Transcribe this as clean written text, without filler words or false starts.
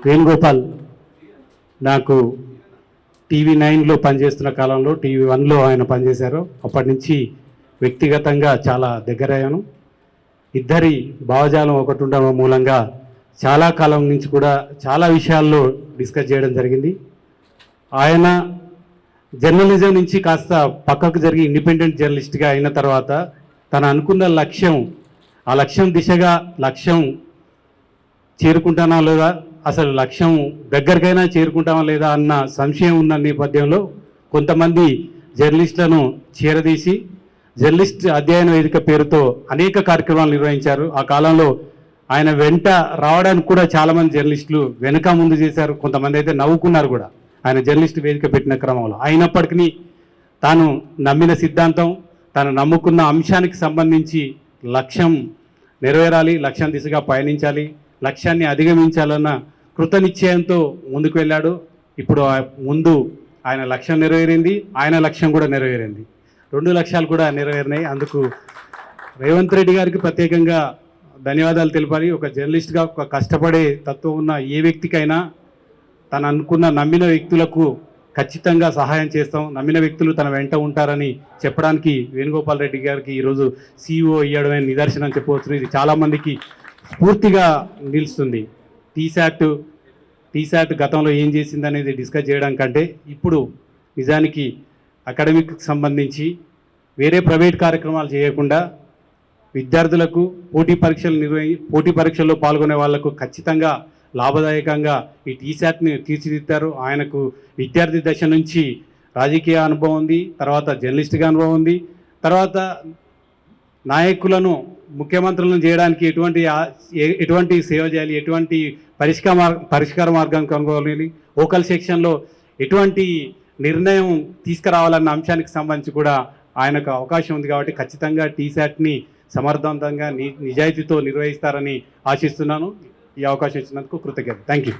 వేణుగోపాల్ నాకు TV9లో పనిచేస్తున్న కాలంలో TV1లో ఆయన పనిచేశారు. అప్పటి నుంచి వ్యక్తిగతంగా చాలా దగ్గరయ్యాను. ఇద్దరి భావజాలం ఒకటి ఉండడం మూలంగా చాలా కాలం నుంచి కూడా చాలా విషయాల్లో డిస్కస్ చేయడం జరిగింది. ఆయన జర్నలిజం నుంచి కాస్త పక్కకు జరిగి ఇండిపెండెంట్ జర్నలిస్ట్గా అయిన తర్వాత తను అనుకున్న లక్ష్యం, ఆ లక్ష్యం దిశగా లక్ష్యం చేరుకుంటానా లేదా, అసలు లక్ష్యం దగ్గరకైనా చేరుకుంటామా లేదా అన్న సంశయం ఉన్న నేపథ్యంలో కొంతమంది జర్నలిస్టులను చేరదీసి జర్నలిస్ట్ అధ్యయన వేదిక పేరుతో అనేక కార్యక్రమాలు నిర్వహించారు. ఆ కాలంలో ఆయన వెంట రావడానికి కూడా చాలామంది జర్నలిస్టులు వెనుక ముందు చేశారు. కొంతమంది అయితే నవ్వుకున్నారు కూడా ఆయన జర్నలిస్ట్ వేదిక పెట్టిన క్రమంలో. అయినప్పటికీ తాను నమ్మిన సిద్ధాంతం, తాను నమ్ముకున్న అంశానికి సంబంధించి లక్ష్యం నెరవేరాలి, లక్ష్యం దిశగా పయనించాలి, లక్ష్యాన్ని అధిగమించాలన్న కృతనిశ్చయంతో ముందుకు వెళ్ళాడు. ఇప్పుడు ముందు ఆయన లక్ష్యం నెరవేరింది, ఆయన లక్ష్యం కూడా నెరవేరింది. 2 లక్ష్యాలు కూడా నెరవేరినాయి. అందుకు రేవంత్ రెడ్డి గారికి ప్రత్యేకంగా ధన్యవాదాలు తెలపాలి. ఒక జర్నలిస్ట్గా ఒక కష్టపడే తత్వం ఉన్న ఏ వ్యక్తికైనా తను అనుకున్న నమ్మిన వ్యక్తులకు ఖచ్చితంగా సహాయం చేస్తాం, నమ్మిన వ్యక్తులు తన వెంట ఉంటారని చెప్పడానికి వేణుగోపాల్ రెడ్డి గారికి ఈరోజు CEO ఇవ్వడమే నిదర్శనం చెప్పవచ్చు. ఇది చాలామందికి స్ఫూర్తిగా నిలుస్తుంది. టీశాట్ గతంలో ఏం చేసింది అనేది డిస్కస్ చేయడం కంటే ఇప్పుడు నిజానికి అకాడమిక్కి సంబంధించి వేరే ప్రైవేట్ కార్యక్రమాలు చేయకుండా విద్యార్థులకు పోటీ పరీక్షల్లో పాల్గొనే వాళ్లకు ఖచ్చితంగా లాభదాయకంగా ఈ టీశాట్ని తీర్చిదిద్దారు. ఆయనకు విద్యార్థి దశ నుంచి రాజకీయ అనుభవం ఉంది, తర్వాత జర్నలిస్ట్గా అనుభవం ఉంది, తర్వాత నాయకులను ముఖ్యమంత్రులను చేయడానికి ఎటువంటి సేవ చేయాలి, ఎటువంటి పరిష్కార మార్గం కనుగొనాలి, ఓకల్ సెక్షన్లో ఎటువంటి నిర్ణయం తీసుకురావాలన్న అంశానికి సంబంధించి కూడా ఆయనకు అవకాశం ఉంది. కాబట్టి ఖచ్చితంగా టీశాట్ని సమర్థవంతంగా నిజాయితీతో నిర్వహిస్తారని ఆశిస్తున్నాను. ఈ అవకాశం ఇచ్చినందుకు కృతజ్ఞత. Thank you.